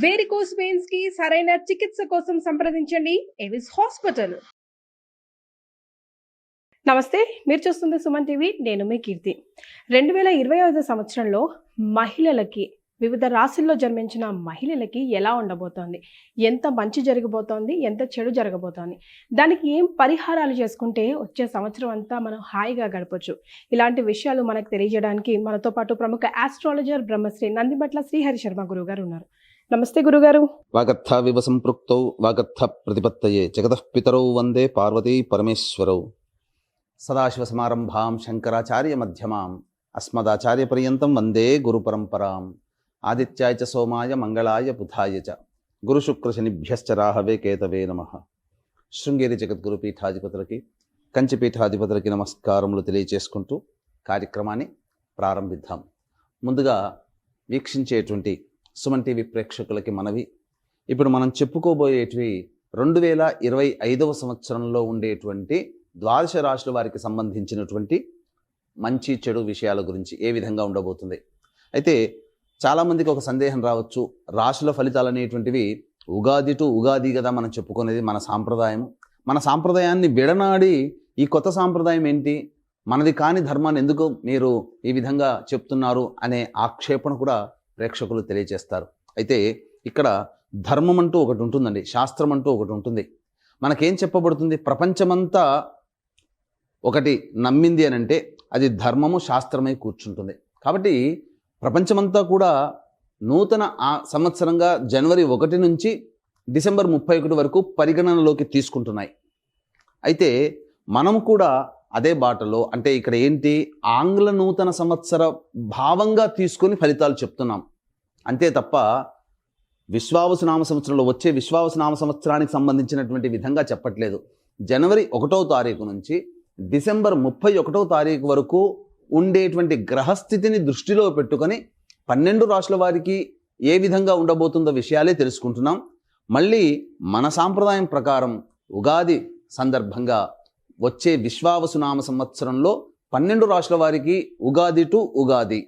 Varicose veins కి సరైన చికిత్స కోసం సంప్రదించండి ఎవిస్ హాస్పిటల్. నమస్తే, మీరు చూస్తుంది సుమన్ టీవీ. నేను మీ కీర్తి. 2025 సంవత్సరంలో మహిళలకి, వివిధ రాశుల్లో జన్మించిన మహిళలకి ఎలా ఉండబోతోంది, ఎంత మంచి జరగబోతోంది, ఎంత చెడు జరగబోతోంది, దానికి ఏం పరిహారాలు చేసుకుంటే వచ్చే సంవత్సరం అంతా మనం హాయిగా గడపచ్చు, ఇలాంటి విషయాలు మనకు తెలియజేయడానికి మనతో పాటు ప్రముఖ ఆస్ట్రాలజర్ బ్రహ్మశ్రీ నందిబట్ల శ్రీహరి శర్మ గురువు గారు ఉన్నారు. నమస్తే గురుగారు. వాగర్థ వివ సంపృక్తౌ వాగర్థ ప్రతిపత్తయే జగతః పితరౌ వందే పార్వతీ పరమేశ్వరౌ. సదాశివ సమారంభాం శంకరాచార్య మధ్యమాం అస్మదాచార్య పర్యంతం వందే గురు పరంపరాం. ఆదిత్యాయ చ సోమాయ మంగళాయ బుధాయ చ గురు శుక్ర శనిభ్యశ్చ రాహవే కేతవే నమః. శృంగేరి జగద్గురు పీఠాధిపతులకి, కంచి పీఠాధిపతులకి నమస్కారములు తెలియచేసుకుంటూ కార్యక్రమాన్ని ప్రారంభిద్దాం. ముందుగా వీక్షించేటువంటి సుమన్ టీవీ ప్రేక్షకులకి మనవి, ఇప్పుడు మనం చెప్పుకోబోయేటివి 2025 సంవత్సరంలో ఉండేటువంటి ద్వాదశ రాశుల వారికి సంబంధించినటువంటి మంచి చెడు విషయాల గురించి ఏ విధంగా ఉండబోతుంది. అయితే చాలామందికి ఒక సందేహం రావచ్చు, రాశుల ఫలితాలు అనేటువంటివి ఉగాది టు ఉగాది కదా మనం చెప్పుకునేది, మన సాంప్రదాయం. మన సాంప్రదాయాన్ని విడనాడి ఈ కొత్త సాంప్రదాయం ఏంటి, మనది కాని ధర్మాన్ని ఎందుకు మీరు ఈ విధంగా చెప్తున్నారు అనే ఆక్షేపణ కూడా ప్రేక్షకులు తెలియజేస్తారు. అయితే ఇక్కడ ధర్మం అంటూ ఒకటి ఉంటుందండి, శాస్త్రం అంటూ ఒకటి ఉంటుంది. మనకేం చెప్పబడుతుంది, ప్రపంచమంతా ఒకటి నమ్మింది అని అంటే అది ధర్మము శాస్త్రమై కూర్చుంటుంది. కాబట్టి ప్రపంచమంతా కూడా నూతన సంవత్సరంగా జనవరి 1 నుంచి డిసెంబర్ 31 వరకు పరిగణనలోకి తీసుకుంటున్నాయి. అయితే మనం కూడా అదే బాటలో, అంటే ఇక్కడ ఏంటి, ఆంగ్ల నూతన సంవత్సర భావంగా తీసుకొని ఫలితాలు చెప్తున్నాం అంతే తప్ప విశ్వావసు నామ సంవత్సరంలో వచ్చే విశ్వావసు నామ సంవత్సరానికి సంబంధించినటువంటి విధంగా చెప్పట్లేదు. జనవరి 1వ తారీఖు నుంచి డిసెంబర్ 31వ తారీఖు వరకు ఉండేటువంటి గ్రహస్థితిని దృష్టిలో పెట్టుకొని 12 రాశుల వారికి ఏ విధంగా ఉండబోతుందో విషయాలే తెలుసుకుంటున్నాం. మళ్ళీ మన సాంప్రదాయం ప్రకారం ఉగాది సందర్భంగా వచ్చే విశ్వావసునామ సంవత్సరంలో 12 రాశుల వారికి ఉగాది టు ఉగాది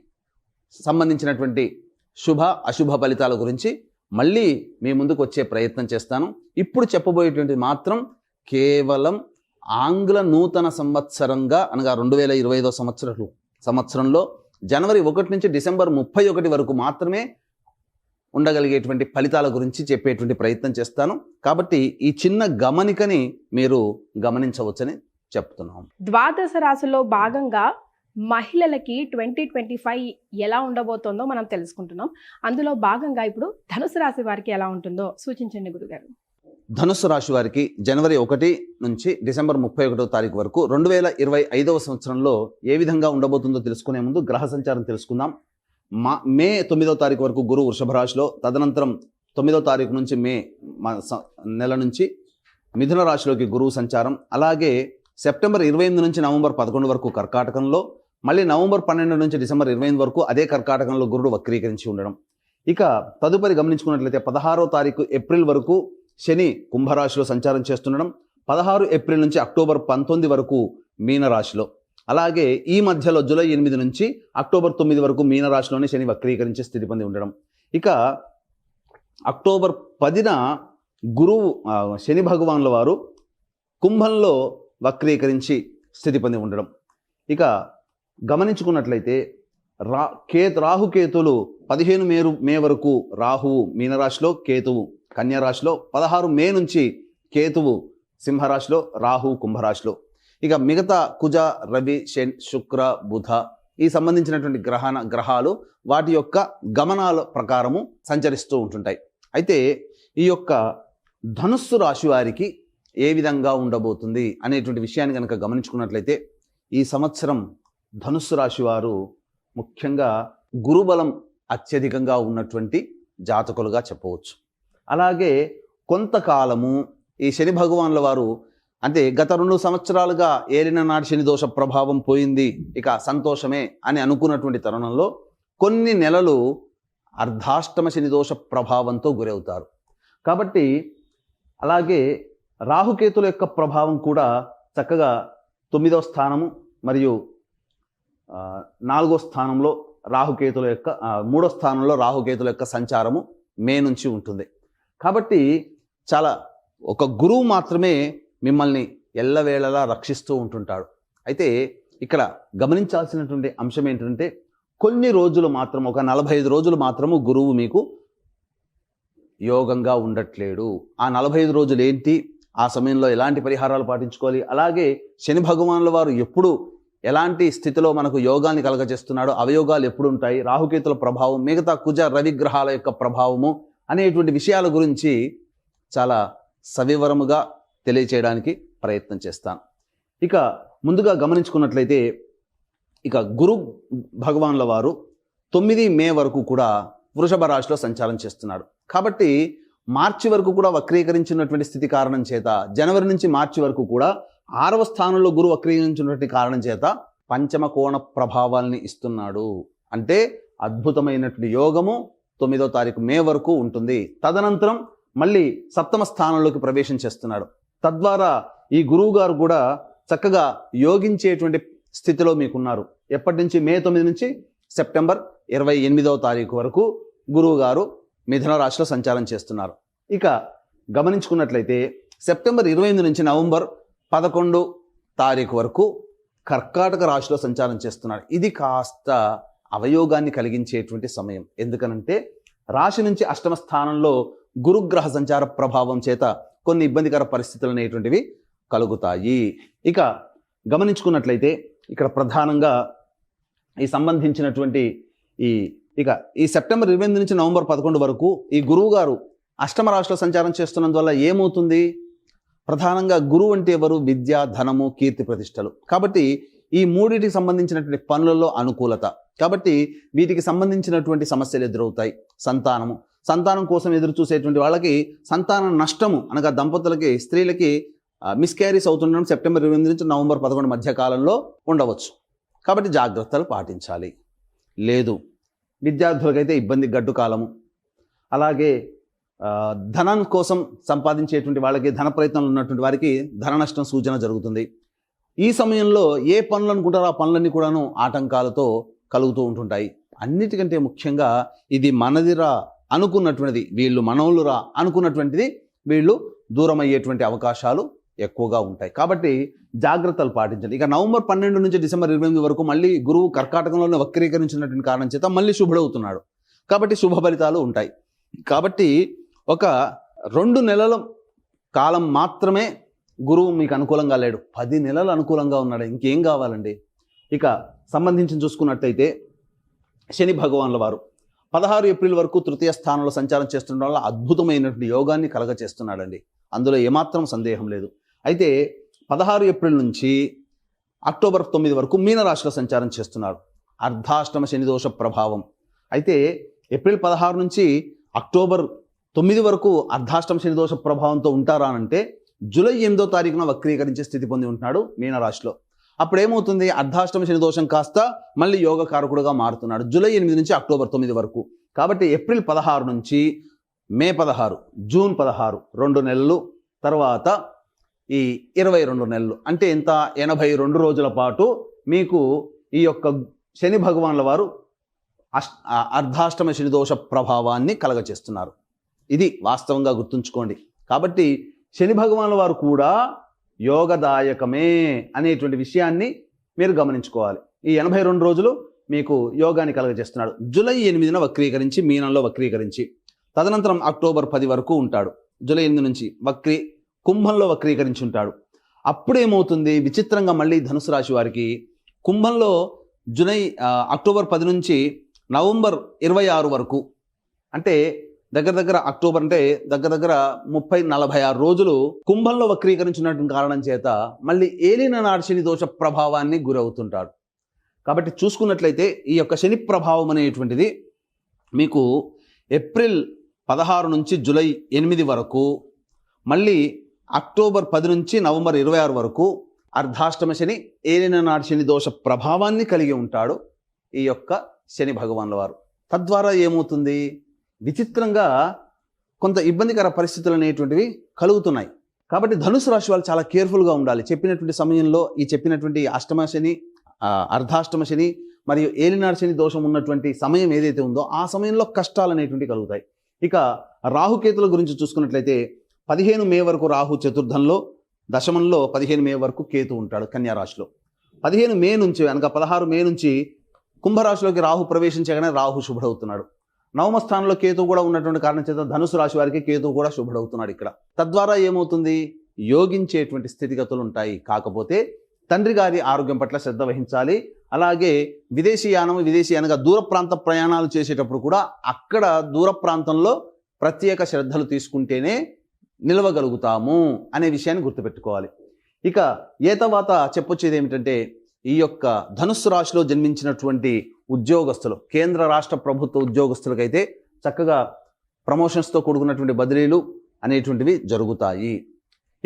సంబంధించినటువంటి శుభ అశుభ ఫలితాల గురించి మళ్ళీ మీ ముందుకు వచ్చే ప్రయత్నం చేస్తాను. ఇప్పుడు చెప్పబోయేటువంటి మాత్రం కేవలం ఆంగ్ల నూతన సంవత్సరంగా, అనగా 2025 సంవత్సరంలో జనవరి 1 నుంచి డిసెంబర్ 31 వరకు మాత్రమే ఉండగలిగేటువంటి ఫలితాల గురించి చెప్పేటువంటి ప్రయత్నం చేస్తాను. కాబట్టి ఈ చిన్న గమనికని మీరు గమనించవచ్చని చెప్తున్నాం. ద్వాదశ రాశుల్లో భాగంగా మహిళలకి 2025 ఎలా ఉండబోతోందో మనం తెలుసుకుంటున్నాం. అందులో భాగంగా ఇప్పుడు ధనుసు రాశి వారికి ఎలా ఉంటుందో సూచించండి గురుగారు. ధనుస్సు రాశి వారికి జనవరి 1 నుంచి డిసెంబర్ 31వ తారీఖు వరకు 2025 సంవత్సరంలో ఏ విధంగా ఉండబోతుందో తెలుసుకునే ముందు గ్రహ సంచారం తెలుసుకుందాం. మే 9వ తారీఖు వరకు గురువు వృషభ రాశిలో, తదనంతరం 9వ తారీఖు నుంచి మే నెల నుంచి మిథున రాశిలోకి గురువు సంచారం. అలాగే సెప్టెంబర్ 28 నుంచి నవంబర్ 11 వరకు కర్కాటకంలో, మళ్ళీ నవంబర్ 12 నుంచి డిసెంబర్ 28 వరకు అదే కర్కాటకంలో గురుడు వక్రీకరించి ఉండడం. ఇక తదుపరి గమనించుకున్నట్లయితే 16వ తారీఖు ఏప్రిల్ వరకు శని కుంభరాశిలో సంచారం చేస్తుండడం, 16 ఏప్రిల్ నుంచి అక్టోబర్ 19 వరకు మీనరాశిలో. అలాగే ఈ మధ్యలో జూలై 8 నుంచి అక్టోబర్ 9 వరకు మీనరాశిలోనే శని వక్రీకరించే స్థితి పొంది ఉండడం. ఇక అక్టోబర్ 10న గురువు శని భగవానుల వారు కుంభంలో వక్రీకరించి స్థితి పొంది ఉండడం. ఇక గమనించుకున్నట్లయితే రాహుకేతులు 15 మే వరకు రాహువు మీనరాశిలో, కేతువు కన్యరాశిలో, 16 మే నుంచి కేతువు సింహరాశిలో, రాహువు కుంభరాశిలో. ఇక మిగతా కుజ, రవి, శుక్ర, బుధ ఈ సంబంధించినటువంటి గ్రహాలు వాటి యొక్క గమనాల ప్రకారము సంచరిస్తూ ఉంటుంటాయి. అయితే ఈ యొక్క ధనుస్సు రాశి వారికి ఏ విధంగా ఉండబోతుంది అనేటువంటి విషయాన్ని కనుక గమనించుకున్నట్లయితే, ఈ సంవత్సరం ధనుస్సు రాశి వారు ముఖ్యంగా గురుబలం అత్యధికంగా ఉన్నటువంటి జాతకులుగా చెప్పవచ్చు. అలాగే కొంతకాలము ఈ శని భగవానుల వారు, అంటే గత 2 సంవత్సరాలుగా ఏలిన నాటి శని దోష ప్రభావం పోయింది, ఇక సంతోషమే అని అనుకున్నటువంటి తరుణంలో కొన్ని నెలలు అర్ధాష్టమ శని దోష ప్రభావంతో గురవుతారు. కాబట్టి అలాగే రాహుకేతుల యొక్క ప్రభావం కూడా చక్కగా 9వ స్థానము మరియు 4వ స్థానంలో రాహుకేతుల యొక్క 3వ స్థానంలో రాహుకేతుల యొక్క సంచారము మే నుంచి ఉంటుంది. కాబట్టి చాలా ఒక గురువు మాత్రమే మిమ్మల్ని ఎల్లవేళలా రక్షిస్తూ ఉంటుంటాడు. అయితే ఇక్కడ గమనించాల్సినటువంటి అంశం ఏంటంటే కొన్ని రోజులు మాత్రం, ఒక 45 రోజులు మాత్రము గురువు మీకు యోగంగా ఉండట్లేడు. ఆ 45 రోజులు ఏంటి, ఆ సమయంలో ఎలాంటి పరిహారాలు పాటించుకోవాలి, అలాగే శని భగవానుల వారు ఎప్పుడు ఎలాంటి స్థితిలో మనకు యోగాన్ని కలగజేస్తున్నాడో, అవయోగాలు ఎప్పుడు ఉంటాయి, రాహుకేతుల ప్రభావం, మిగతా కుజ రవిగ్రహాల యొక్క ప్రభావము అనేటువంటి విషయాల గురించి చాలా సవివరముగా తెలియచేయడానికి ప్రయత్నం చేస్తాను. ఇక ముందుగా గమనించుకున్నట్లయితే ఇక గురు భగవానుల వారు 9 మే వరకు కూడా వృషభ రాశిలో సంచారం చేస్తున్నాడు. కాబట్టి మార్చి వరకు కూడా వక్రీకరించినటువంటి స్థితి కారణం చేత, జనవరి నుంచి మార్చి వరకు కూడా 6వ స్థానంలో గురు వక్రీకరించినటువంటి కారణం చేత పంచమ కోణ ప్రభావాల్ని ఇస్తున్నాడు. అంటే అద్భుతమైనటువంటి యోగము 9వ తారీఖు మే వరకు ఉంటుంది. తదనంతరం మళ్ళీ 7వ స్థానంలోకి ప్రవేశం చేస్తున్నాడు. తద్వారా ఈ గురువు గారు కూడా చక్కగా యోగించేటువంటి స్థితిలో మీకున్నారు. ఎప్పటి నుంచి? మే 9 నుంచి సెప్టెంబర్ 28వ తారీఖు వరకు గురువు గారు మిథున రాశిలో సంచారం చేస్తున్నారు. ఇక గమనించుకున్నట్లయితే సెప్టెంబర్ 28 నుంచి నవంబర్ 11 తారీఖు వరకు కర్కాటక రాశిలో సంచారం చేస్తున్నాడు. ఇది కాస్త అవయోగాన్ని కలిగించేటువంటి సమయం. ఎందుకనంటే రాశి నుంచి 8వ స్థానంలో గురుగ్రహ సంచార ప్రభావం చేత కొన్ని ఇబ్బందికర పరిస్థితులు అనేటువంటివి కలుగుతాయి. ఇక గమనించుకున్నట్లయితే ఇక్కడ ప్రధానంగా ఈ సంబంధించినటువంటి ఈ సెప్టెంబర్ 28 నుంచి నవంబర్ 11 వరకు ఈ గురువు గారు 8వ రాశిలో సంచారం చేస్తున్నందువల్ల ఏమవుతుంది? ప్రధానంగా గురువు అంటే ఎవరు? విద్య, ధనము, కీర్తి ప్రతిష్టలు. కాబట్టి ఈ మూడింటికి సంబంధించినటువంటి పనులలో అనుకూలత. కాబట్టి వీటికి సంబంధించినటువంటి సమస్యలు ఎదురవుతాయి. సంతానం కోసం ఎదురు చూసేటువంటి వాళ్ళకి సంతాన నష్టము, అనగా దంపతులకి, స్త్రీలకి మిస్క్యారీస్ అవుతుండడం సెప్టెంబర్ 28 నుంచి నవంబర్ 11 మధ్య కాలంలో ఉండవచ్చు. కాబట్టి జాగ్రత్తలు పాటించాలి. లేదు, విద్యార్థులకైతే ఇబ్బంది, గడ్డు కాలము. అలాగే ధనం కోసం సంపాదించేటువంటి వాళ్ళకి, ధన ప్రయత్నాలు ఉన్నటువంటి వారికి ధన నష్టం సూచన జరుగుతుంది. ఈ సమయంలో ఏ పనులు అనుకుంటారో ఆ పనులన్నీ కూడాను ఆటంకాలతో కలుగుతూ ఉంటుంటాయి. అన్నిటికంటే ముఖ్యంగా ఇది మనదిరా అనుకున్నటువంటిది, వీళ్ళు మనవులురా అనుకున్నటువంటిది వీళ్ళు దూరం అయ్యేటువంటి అవకాశాలు ఎక్కువగా ఉంటాయి. కాబట్టి జాగ్రత్తలు పాటించండి. ఇక నవంబర్ 12 నుంచి డిసెంబర్ 28 వరకు మళ్ళీ గురువు కర్కాటకంలోనే వక్రీకరించినటువంటి కారణం చేత మళ్ళీ శుభుడవుతున్నాడు. కాబట్టి శుభ ఫలితాలు ఉంటాయి. కాబట్టి ఒక 2 నెలల కాలం మాత్రమే గురువు మీకు అనుకూలంగా లేడు, 10 నెలలు అనుకూలంగా ఉన్నాడు. ఇంకేం కావాలండి? ఇక సంబంధించి చూసుకున్నట్టయితే శని భగవానుల వారు 16 ఏప్రిల్ వరకు 3వ స్థానంలో సంచారం చేస్తుండడం వల్ల అద్భుతమైనటువంటి యోగాన్ని కలగచేస్తున్నాడండి. అందులో ఏమాత్రం సందేహం లేదు. అయితే 16 ఏప్రిల్ నుంచి అక్టోబర్ 9 వరకు మీనరాశిలో సంచారం చేస్తున్నాడు. అర్ధాష్టమ శని దోష ప్రభావం. అయితే ఏప్రిల్ 16 నుంచి అక్టోబర్ 9 వరకు అర్ధాష్టమ శని దోష ప్రభావంతో ఉంటారా అంటే జూలై 8వ తారీఖున వక్రీకరించే స్థితి పొంది ఉంటున్నాడు మీనరాశిలో. అప్పుడు ఏమవుతుంది? అర్ధాష్టమ శని దోషం కాస్త మళ్ళీ యోగకారకుడుగా మారుతున్నాడు జూలై 8 నుంచి అక్టోబర్ 9 వరకు. కాబట్టి ఏప్రిల్ 16 నుంచి మే 16, జూన్ 16, 2 నెలలు, తర్వాత ఈ 22 నెలలు, అంటే ఎంత? 82 రోజుల పాటు మీకు ఈ యొక్క శని భగవానుల వారు అర్ధాష్టమ శని దోష ప్రభావాన్ని కలగచేస్తున్నారు. ఇది వాస్తవంగా గుర్తుంచుకోండి. కాబట్టి శని భగవానుల వారు కూడా యోగదాయకమే అనేటువంటి విషయాన్ని మీరు గమనించుకోవాలి. ఈ 82 రోజులు మీకు యోగాన్ని కలగజేస్తున్నాడు. జూలై 8న వక్రీకరించి మీనంలో వక్రీకరించి తదనంతరం అక్టోబర్ 10 వరకు ఉంటాడు. జూలై 8 నుంచి కుంభంలో వక్రీకరించి ఉంటాడు. అప్పుడేమవుతుంది? విచిత్రంగా మళ్ళీ ధనుసు రాశి వారికి కుంభంలో అక్టోబర్ 10 నుంచి నవంబర్ 26 వరకు, అంటే దగ్గర అక్టోబర్ అంటే దగ్గర 30-46 రోజులు కుంభంలో వక్రీకరించినటువంటి కారణం చేత మళ్ళీ ఏలిన నాడు శని దోష ప్రభావాన్ని గురవుతుంటాడు. కాబట్టి చూసుకున్నట్లయితే ఈ యొక్క శని ప్రభావం అనేటువంటిది మీకు ఏప్రిల్ 16 నుంచి జూలై 8 వరకు, మళ్ళీ అక్టోబర్ 10 నుంచి నవంబర్ 26 వరకు అర్ధాష్టమ శని, ఏలిన నాడు శని దోష ప్రభావాన్ని కలిగి ఉంటాడు ఈ యొక్క శని భగవానుల వారు. తద్వారా ఏమవుతుంది? విచిత్రంగా కొంత ఇబ్బందికర పరిస్థితులు అనేటువంటివి కలుగుతున్నాయి. కాబట్టి ధనుసు రాశి వాళ్ళు చాలా కేర్ఫుల్గా ఉండాలి. చెప్పినటువంటి సమయంలో ఈ చెప్పినటువంటి అష్టమ శని, అర్ధాష్టమ శని మరియు ఏలినాడు శని దోషం ఉన్నటువంటి సమయం ఏదైతే ఉందో ఆ సమయంలో కష్టాలు అనేటువంటివి కలుగుతాయి. ఇక రాహుకేతుల గురించి చూసుకున్నట్లయితే 15 మే వరకు రాహు చతుర్థంలో, దశమంలో 15 మే వరకు కేతు ఉంటాడు కన్యా రాశిలో. 15 మే నుంచి అనగా 16 మే నుంచి కుంభరాశిలోకి రాహు ప్రవేశించగానే రాహు శుభుడవుతున్నాడు. నవమ స్థానంలో కేతు కూడా ఉన్నటువంటి కారణం చేత ధనుసు రాశి వారికి కేతు కూడా శుభుడవుతున్నాడు ఇక్కడ. తద్వారా ఏమవుతుంది, యోగించేటువంటి స్థితిగతులు ఉంటాయి. కాకపోతే తండ్రి గారి ఆరోగ్యం పట్ల శ్రద్ధ వహించాలి. అలాగే విదేశీయానం, అనగా దూర ప్రాంత ప్రయాణాలు చేసేటప్పుడు కూడా అక్కడ దూర ప్రాంతంలో ప్రత్యేక శ్రద్ధలు తీసుకుంటేనే నిలవగలుగుతాము అనే విషయాన్ని గుర్తుపెట్టుకోవాలి. ఇక తర్వాత చెప్పొచ్చేది ఏమిటంటే, ఈ యొక్క ధనుస్సు రాశిలో జన్మించినటువంటి ఉద్యోగస్తులు, కేంద్ర రాష్ట్ర ప్రభుత్వ ఉద్యోగస్తులకైతే చక్కగా ప్రమోషన్స్తో కూడుకున్నటువంటి బదిలీలు అనేటువంటివి జరుగుతాయి.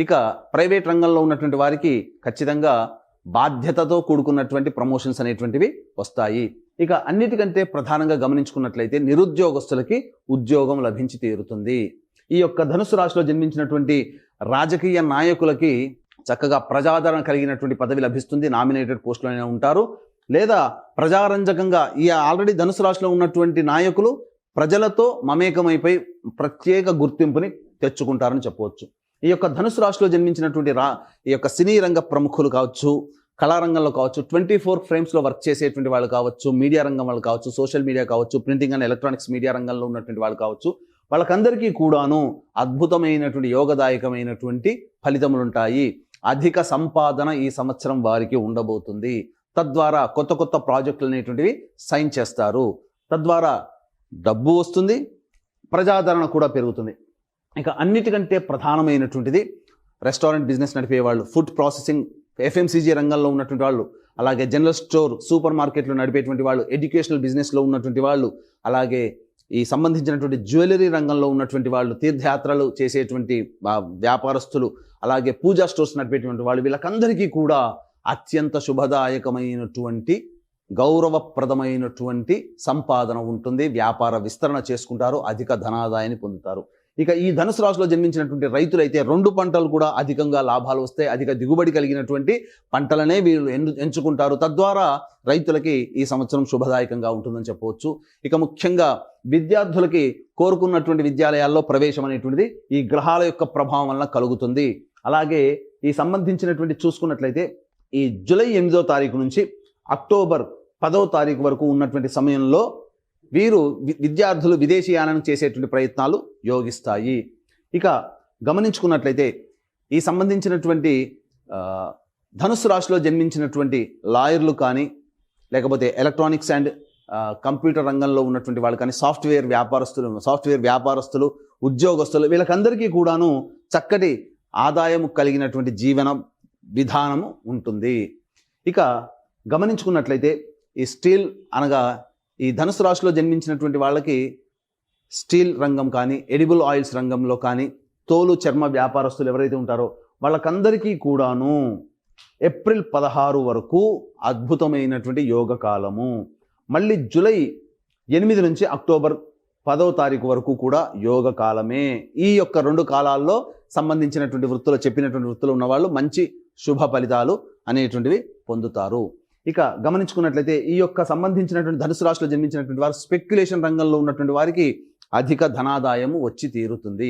ఇక ప్రైవేట్ రంగంలో ఉన్నటువంటి వారికి ఖచ్చితంగా బాధ్యతతో కూడుకున్నటువంటి ప్రమోషన్స్ అనేటువంటివి వస్తాయి. ఇక అన్నిటికంటే ప్రధానంగా గమనించుకున్నట్లయితే నిరుద్యోగస్తులకి ఉద్యోగం లభించి తీరుతుంది. ఈ యొక్క ధనుసు రాశిలో జన్మించినటువంటి రాజకీయ నాయకులకి చక్కగా ప్రజాదరణ కలిగినటువంటి పదవి లభిస్తుంది. నామినేటెడ్ పోస్టులోనే ఉంటారు. లేదా ప్రజారంజకంగా ఈ ఆల్రెడీ ధనుసు రాశిలో ఉన్నటువంటి నాయకులు ప్రజలతో మమేకమైపోయి ప్రత్యేక గుర్తింపుని తెచ్చుకుంటారని చెప్పవచ్చు. ఈ యొక్క ధనుసు రాశిలో జన్మించినటువంటి ఈ యొక్క సినీ రంగ ప్రముఖులు కావచ్చు, కళారంగంలో కావచ్చు, 24 ఫ్రేమ్స్లో వర్క్ చేసేటువంటి వాళ్ళు కావచ్చు, మీడియా రంగం వాళ్ళు కావచ్చు, సోషల్ మీడియా కావచ్చు, ప్రింటింగ్ అండ్ ఎలక్ట్రానిక్స్ మీడియా రంగంలో ఉన్నటువంటి వాళ్ళు కావచ్చు, వాళ్ళకందరికీ కూడాను అద్భుతమైనటువంటి యోగదాయకమైనటువంటి ఫలితములు ఉంటాయి. అధిక సంపాదన ఈ సంవత్సరం వారికి ఉండబోతుంది. తద్వారా కొత్త కొత్త ప్రాజెక్టులు అనేటువంటివి సైన్ చేస్తారు. తద్వారా డబ్బు వస్తుంది, ప్రజాదరణ కూడా పెరుగుతుంది. ఇక అన్నిటికంటే ప్రధానమైనటువంటిది రెస్టారెంట్ బిజినెస్ నడిపేవాళ్ళు, ఫుడ్ ప్రాసెసింగ్, ఎఫ్ఎంసీజీ రంగంలో ఉన్నటువంటి వాళ్ళు, అలాగే జనరల్ స్టోర్, సూపర్ మార్కెట్లు నడిపేటువంటి వాళ్ళు, ఎడ్యుకేషనల్ బిజినెస్లో ఉన్నటువంటి వాళ్ళు, అలాగే ఈ సంబంధించినటువంటి జ్యువెలరీ రంగంలో ఉన్నటువంటి వాళ్ళు, తీర్థయాత్రలు చేసేటువంటి వ్యాపారస్తులు, అలాగే పూజా స్టోర్స్ నడిపేటువంటి వాళ్ళు, వీళ్ళకందరికీ కూడా అత్యంత శుభదాయకమైనటువంటి గౌరవప్రదమైనటువంటి సంపాదన ఉంటుంది. వ్యాపార విస్తరణ చేసుకుంటారు, అధిక ధనాదాయాన్ని పొందుతారు. ఇక ఈ ధనుసు రాశిలో జన్మించినటువంటి రైతులైతే 2 పంటలు కూడా అధికంగా లాభాలు వస్తాయి. అధిక దిగుబడి కలిగినటువంటి పంటలనే వీళ్ళు ఎంచుకుంటారు. తద్వారా రైతులకి ఈ సంవత్సరం శుభదాయకంగా ఉంటుందని చెప్పవచ్చు. ఇక ముఖ్యంగా విద్యార్థులకి కోరుకున్నటువంటి విద్యాలయాల్లో ప్రవేశం అనేటువంటిది ఈ గ్రహాల యొక్క ప్రభావం వలన కలుగుతుంది. అలాగే ఈ సంబంధించినటువంటి చూసుకున్నట్లయితే ఈ జూలై 8వ తారీఖు నుంచి అక్టోబర్ 10వ తారీఖు వరకు ఉన్నటువంటి సమయంలో వీరు విద్యార్థులు విదేశీయానం చేసేటువంటి ప్రయత్నాలు యోగిస్తాయి. ఇక గమనించుకున్నట్లయితే ఈ సంబంధించినటువంటి ధనుస్సు రాశిలో జన్మించినటువంటి లాయర్లు కానీ, లేకపోతే ఎలక్ట్రానిక్స్ అండ్ కంప్యూటర్ రంగంలో ఉన్నటువంటి వాళ్ళు కానీ, సాఫ్ట్వేర్ వ్యాపారస్తులు, ఉద్యోగస్తులు, వీళ్ళకందరికీ కూడాను చక్కటి ఆదాయం కలిగినటువంటి జీవన విధానము ఉంటుంది. ఇక గమనించుకున్నట్లయితే ఈ స్టీల్ అనగా ఈ ధనుసు రాశిలో జన్మించినటువంటి వాళ్ళకి స్టీల్ రంగం కానీ, ఎడిబుల్ ఆయిల్స్ రంగంలో కానీ, తోలు చర్మ వ్యాపారస్తులు ఎవరైతే ఉంటారో వాళ్ళకందరికీ కూడాను ఏప్రిల్ 16 వరకు అద్భుతమైనటువంటి యోగ కాలము. మళ్ళీ జూలై 8 నుంచి అక్టోబర్ 10వ తారీఖు వరకు కూడా యోగ కాలమే. ఈ యొక్క 2 కాలాల్లో సంబంధించినటువంటి చెప్పినటువంటి వృత్తులు ఉన్నవాళ్ళు మంచి శుభ ఫలితాలు అనేటువంటివి పొందుతారు. ఇక గమనించుకున్నట్లయితే ఈ యొక్క సంబంధించినటువంటి ధనుసు రాశిలో జన్మించినటువంటి వారు స్పెక్యులేషన్ రంగంలో ఉన్నటువంటి వారికి అధిక ధనాదాయము వచ్చి తీరుతుంది.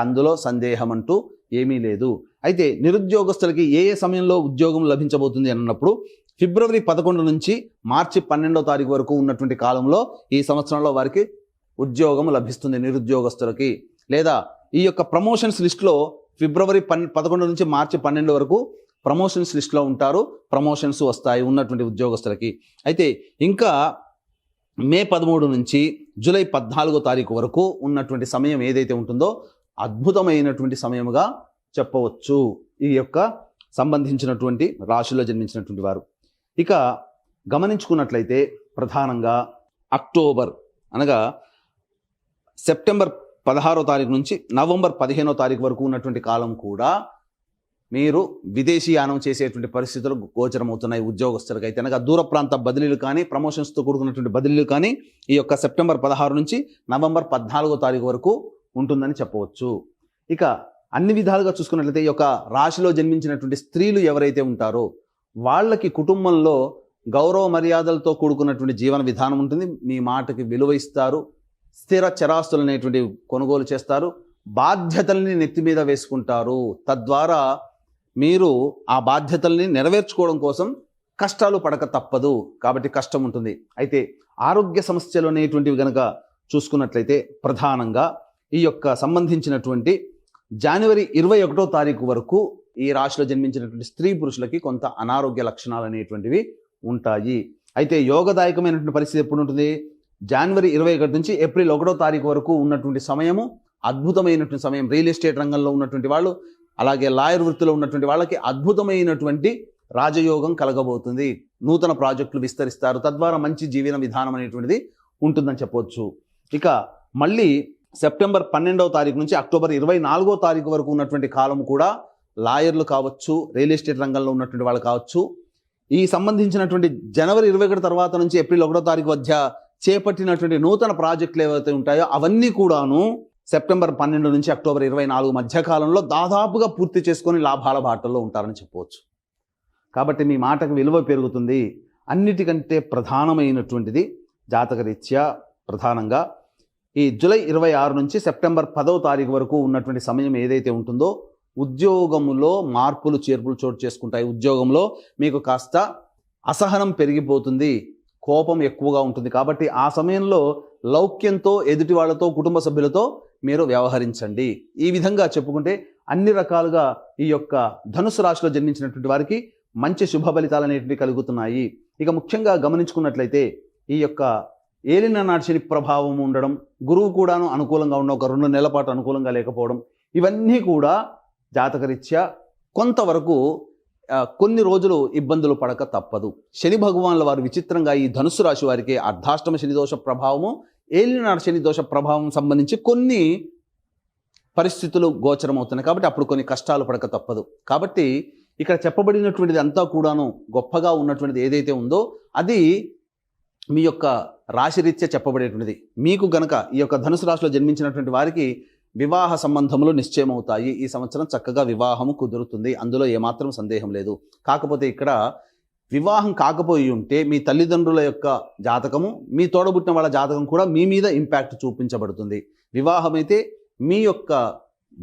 అందులో సందేహం అంటూ ఏమీ లేదు. అయితే నిరుద్యోగస్తులకి ఏ సమయంలో ఉద్యోగం లభించబోతుంది అన్నప్పుడు ఫిబ్రవరి 11 నుంచి మార్చి 12వ తారీఖు వరకు ఉన్నటువంటి కాలంలో ఈ సంవత్సరంలో వారికి ఉద్యోగం లభిస్తుంది నిరుద్యోగస్తులకి. లేదా ఈ యొక్క ప్రమోషన్స్ లిస్టులో ఫిబ్రవరి 11 నుంచి మార్చి 12 వరకు ప్రమోషన్స్ లిస్టులో ఉంటారు. ప్రమోషన్స్ వస్తాయి ఉన్నటువంటి ఉద్యోగస్తులకి. అయితే ఇంకా మే 13 నుంచి జూలై 14వ తారీఖు వరకు ఉన్నటువంటి సమయం ఏదైతే ఉంటుందో అద్భుతమైనటువంటి సమయముగా చెప్పవచ్చు ఈ యొక్క సంబంధించినటువంటి రాశిలో జన్మించినటువంటి వారు. ఇక గమనించుకున్నట్లయితే ప్రధానంగా అక్టోబర్ అనగా సెప్టెంబర్ 16వ తారీఖు నుంచి నవంబర్ 15వ తారీఖు వరకు ఉన్నటువంటి కాలం కూడా మీరు విదేశీయానం చేసేటువంటి పరిస్థితులు గోచరమవుతున్నాయి ఉద్యోగస్తులకు. అయితే అనగా దూర ప్రాంత బదిలీలు కానీ, ప్రమోషన్స్తో కూడుకున్నటువంటి బదిలీలు కానీ ఈ యొక్క సెప్టెంబర్ 16 నుంచి నవంబర్ 14వ తారీఖు వరకు ఉంటుందని చెప్పవచ్చు. ఇక అన్ని విధాలుగా చూసుకున్నట్లయితే ఈ యొక్క రాశిలో జన్మించినటువంటి స్త్రీలు ఎవరైతే ఉంటారో వాళ్ళకి కుటుంబంలో గౌరవ మర్యాదలతో కూడుకున్నటువంటి జీవన విధానం ఉంటుంది. మీ మాటకి విలువ ఇస్తారు. స్థిర చరాస్తులు అనేటువంటివి కొనుగోలు చేస్తారు, బాధ్యతల్ని నెత్తి మీద వేసుకుంటారు. తద్వారా మీరు ఆ బాధ్యతల్ని నెరవేర్చుకోవడం కోసం కష్టాలు పడక తప్పదు. కాబట్టి కష్టం ఉంటుంది. అయితే ఆరోగ్య సమస్యలు అనేటువంటివి కనుక చూసుకున్నట్లయితే ప్రధానంగా ఈ యొక్క సంబంధించినటువంటి జనవరి 21వ తారీఖు వరకు ఈ రాశిలో జన్మించినటువంటి స్త్రీ పురుషులకి కొంత అనారోగ్య లక్షణాలు అనేటువంటివి ఉంటాయి. అయితే యోగదాయకమైనటువంటి పరిస్థితి ఎప్పుడు ఉంటుంది? జనవరి 21 నుంచి ఏప్రిల్ 1వ తారీఖు వరకు ఉన్నటువంటి సమయము అద్భుతమైనటువంటి సమయం. రియల్ ఎస్టేట్ రంగంలో ఉన్నటువంటి వాళ్ళు, అలాగే లాయర్ వృత్తిలో ఉన్నటువంటి వాళ్ళకి అద్భుతమైనటువంటి రాజయోగం కలగబోతుంది. నూతన ప్రాజెక్టులు విస్తరిస్తారు, తద్వారా మంచి జీవన విధానం అనేటువంటిది ఉంటుందని చెప్పవచ్చు. ఇక మళ్ళీ సెప్టెంబర్ 12వ తారీఖు నుంచి అక్టోబర్ 24వ తారీఖు వరకు ఉన్నటువంటి కాలం కూడా లాయర్లు కావచ్చు, రియల్ ఎస్టేట్ రంగంలో ఉన్నటువంటి వాళ్ళు కావచ్చు, ఈ సంబంధించినటువంటి జనవరి 21 తర్వాత నుంచి ఏప్రిల్ 1వ తారీఖు మధ్య చేపట్టినటువంటి నూతన ప్రాజెక్టులు ఏవైతే ఉంటాయో అవన్నీ కూడాను సెప్టెంబర్ 12 నుంచి అక్టోబర్ 24 మధ్య కాలంలో దాదాపుగా పూర్తి చేసుకొని లాభాల బాటల్లో ఉంటారని చెప్పవచ్చు. కాబట్టి మీ మాటకు విలువ పెరుగుతుంది. అన్నిటికంటే ప్రధానమైనటువంటిది జాతకరీత్యా ప్రధానంగా ఈ జూలై 26 నుంచి సెప్టెంబర్ 10వ తారీఖు వరకు ఉన్నటువంటి సమయం ఏదైతే ఉంటుందో ఉద్యోగంలో మార్పులు చేర్పులు చోటు చేసుకుంటాయి. ఉద్యోగంలో మీకు కాస్త అసహనం పెరిగిపోతుంది, కోపం ఎక్కువగా ఉంటుంది. కాబట్టి ఆ సమయంలో లౌక్యంతో ఎదుటి వాళ్ళతో, కుటుంబ సభ్యులతో మీరు వ్యవహరించండి. ఈ విధంగా చెప్పుకుంటే అన్ని రకాలుగా ఈ యొక్క ధనుసు రాశిలో జన్మించినటువంటి వారికి మంచి శుభ ఫలితాలు అనేటివి కలుగుతున్నాయి. ఇక ముఖ్యంగా గమనించుకున్నట్లయితే ఈ యొక్క ఏలిన నాటి శని ప్రభావం ఉండడం, గురువు కూడాను అనుకూలంగా ఉన్న ఒక 2 నెలల పాటు అనుకూలంగా లేకపోవడం, ఇవన్నీ కూడా జాతకరీత్యా కొంతవరకు కొన్ని రోజులు ఇబ్బందులు పడక తప్పదు. శని భగవానుల వారు విచిత్రంగా ఈ ధనుస్సు రాశి వారికి అర్ధాష్టమ శని దోష ప్రభావము, ఏలినాడు శని దోష ప్రభావం సంబంధించి కొన్ని పరిస్థితులు గోచరమవుతున్నాయి. కాబట్టి అప్పుడు కొన్ని కష్టాలు పడక తప్పదు. కాబట్టి ఇక్కడ చెప్పబడినటువంటిది అంతా కూడాను గొప్పగా ఉన్నటువంటిది ఏదైతే ఉందో అది మీ యొక్క రాశిరీత్యా చెప్పబడేటువంటిది. మీకు గనక ఈ యొక్క ధనుసు రాశిలో జన్మించినటువంటి వారికి వివాహ సంబంధములు నిశ్చయమవుతాయి. ఈ సంవత్సరం చక్కగా వివాహము కుదురుతుంది, అందులో ఏమాత్రం సందేహం లేదు. కాకపోతే ఇక్కడ వివాహం కాకపోయి ఉంటే మీ తల్లిదండ్రుల యొక్క జాతకము, మీ తోడబుట్టిన వాళ్ళ జాతకం కూడా మీ మీద ఇంపాక్ట్ చూపించబడుతుంది. వివాహం అయితే మీ యొక్క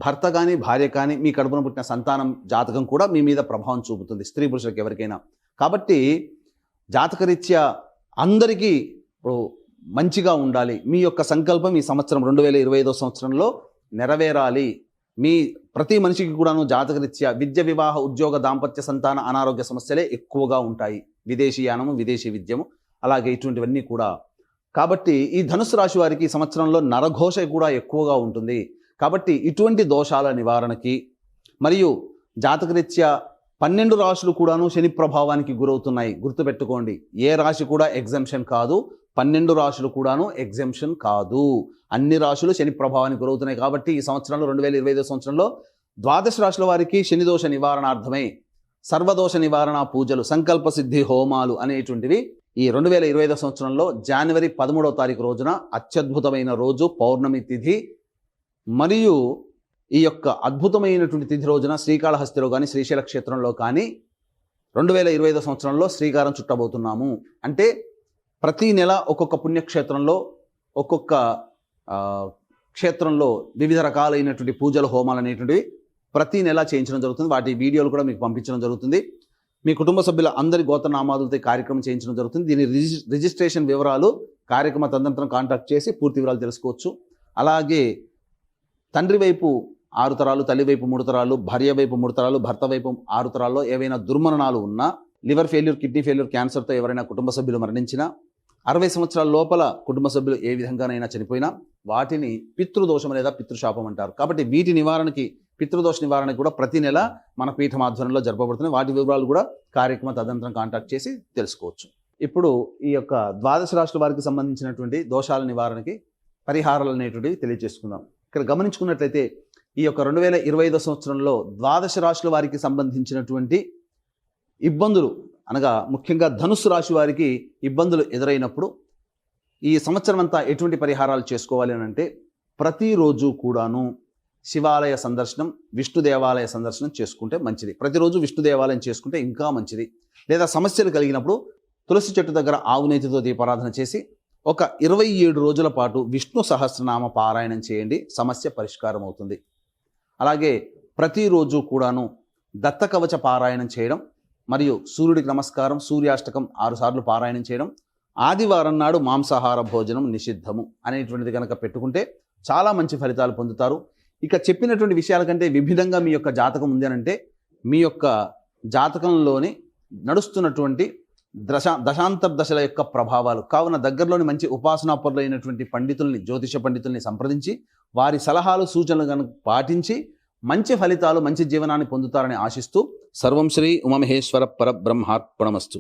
భర్త కానీ భార్య కానీ మీ కడుపున పుట్టిన సంతానం జాతకం కూడా మీ మీద ప్రభావం చూపుతుంది, స్త్రీ పురుషులకు ఎవరికైనా. కాబట్టి జాతకరీత్యా అందరికీ ఇప్పుడు మంచిగా ఉండాలి. మీ యొక్క సంకల్పం ఈ సంవత్సరం 2025 సంవత్సరంలో నెరవేరాలి. మీ ప్రతి మనిషికి కూడాను జాతకరీత్యా విద్య, వివాహ, ఉద్యోగ, దాంపత్య, సంతాన, అనారోగ్య సమస్యలే ఎక్కువగా ఉంటాయి. విదేశీయానము, విదేశీ విద్యము, అలాగే ఇటువంటివన్నీ కూడా. కాబట్టి ఈ ధనుసు రాశి వారికి ఈ సంవత్సరంలో నరఘోష కూడా ఎక్కువగా ఉంటుంది. కాబట్టి ఇటువంటి దోషాల నివారణకి మరియు జాతకరీత్యా 12 రాశులు కూడాను శని ప్రభావానికి గురవుతున్నాయి. గుర్తుపెట్టుకోండి, ఏ రాశి కూడా ఎగ్జంప్షన్ కాదు, 12 రాశులు కూడాను ఎగ్జంప్షన్ కాదు. అన్ని రాశులు శని ప్రభావానికి గురవుతున్నాయి. కాబట్టి ఈ సంవత్సరంలో 2025 సంవత్సరంలో ద్వాదశ రాశుల వారికి శని దోష నివారణార్థమై సర్వదోష నివారణ పూజలు, సంకల్ప సిద్ధి హోమాలు అనేటువంటివి ఈ 2025 సంవత్సరంలో జనవరి 13వ తారీఖు రోజున అత్యద్భుతమైన రోజు, పౌర్ణమి తిథి, మరియు ఈ యొక్క అద్భుతమైనటువంటి తిథి రోజున శ్రీకాళహస్తిలో కానీ శ్రీశైల క్షేత్రంలో కానీ 2025 సంవత్సరంలో శ్రీకారం చుట్టబోతున్నాము. అంటే ప్రతి నెల ఒక్కొక్క పుణ్యక్షేత్రంలో, ఒక్కొక్క క్షేత్రంలో వివిధ రకాలైనటువంటి పూజలు, హోమాలు అనేటువంటివి ప్రతి నెల చేయించడం జరుగుతుంది. వాటి వీడియోలు కూడా మీకు పంపించడం జరుగుతుంది. మీ కుటుంబ సభ్యుల అందరి గోత్రనామాలతో కార్యక్రమం చేయించడం జరుగుతుంది. దీని రిజిస్ట్రేషన్ వివరాలు కార్యక్రమ తదనంతరం కాంటాక్ట్ చేసి పూర్తి వివరాలు తెలుసుకోవచ్చు. అలాగే తండ్రి వైపు 6 తరాలు, తల్లి వైపు 3 తరాలు, భార్య వైపు 3 తరాలు, భర్త వైపు 6 తరాల్లో ఏవైనా దుర్మరణాలు ఉన్నా, లివర్ ఫెయిల్యూర్, కిడ్నీ ఫెయిల్యూర్, క్యాన్సర్తో ఎవరైనా కుటుంబ సభ్యులు మరణించినా, 60 సంవత్సరాల లోపల కుటుంబ సభ్యులు ఏ విధంగానైనా చనిపోయినా వాటిని పితృదోషం లేదా పితృశాపం అంటారు. కాబట్టి వీటి నివారణకి, పితృదోష నివారణకి కూడా ప్రతి నెల మన పీఠం ఆధ్వర్యంలో జరపబడుతున్నాయి. వాటి వివరాలు కూడా కార్యక్రమ తదనంతరం కాంటాక్ట్ చేసి తెలుసుకోవచ్చు. ఇప్పుడు ఈ యొక్క ద్వాదశ రాశుల వారికి సంబంధించినటువంటి దోషాల నివారణకి పరిహారాలు అనేటువంటివి తెలియజేసుకుందాం. ఇక్కడ గమనించుకున్నట్లయితే ఈ యొక్క 2025 సంవత్సరంలో ద్వాదశ రాశుల వారికి సంబంధించినటువంటి ఇబ్బందులు, అనగా ముఖ్యంగా ధనుస్సు రాశి వారికి ఇబ్బందులు ఎదురైనప్పుడు ఈ సంవత్సరం అంతా ఎటువంటి పరిహారాలు చేసుకోవాలి అని అంటే, ప్రతిరోజు కూడాను శివాలయ సందర్శనం, విష్ణు దేవాలయ సందర్శనం చేసుకుంటే మంచిది. ప్రతిరోజు విష్ణు దేవాలయం చేసుకుంటే ఇంకా మంచిది. లేదా సమస్యలు కలిగినప్పుడు తులసి చెట్టు దగ్గర ఆవు నేతితో దీపారాధన చేసి ఒక 27 రోజుల పాటు విష్ణు సహస్రనామ పారాయణం చేయండి, సమస్య పరిష్కారం అవుతుంది. అలాగే ప్రతిరోజు కూడాను దత్తకవచ పారాయణం చేయడం మరియు సూర్యుడికి నమస్కారం, సూర్యాష్టకం 6 సార్లు పారాయణం చేయడం, ఆదివారం నాడు మాంసాహార భోజనం నిషిద్ధము అనేటువంటిది కనుక పెట్టుకుంటే చాలా మంచి ఫలితాలు పొందుతారు. ఇక చెప్పినటువంటి విషయాల కంటే విభిన్నంగా మీ యొక్క జాతకం ఉంది అని అంటే మీ యొక్క జాతకంలోని నడుస్తున్నటువంటి దశాంతర్దశల యొక్క ప్రభావాలు కావున దగ్గరలోని మంచి ఉపాసనాపరులైనటువంటి పండితుల్ని, జ్యోతిష పండితుల్ని సంప్రదించి వారి సలహాలు సూచనలు కనుక పాటించి మంచి ఫలితాలు, మంచి జీవనాన్ని పొందుతారని ఆశిస్తూ సర్వం శ్రీ ఉమామహేశ్వర పరబ్రహ్మార్పణమస్తు.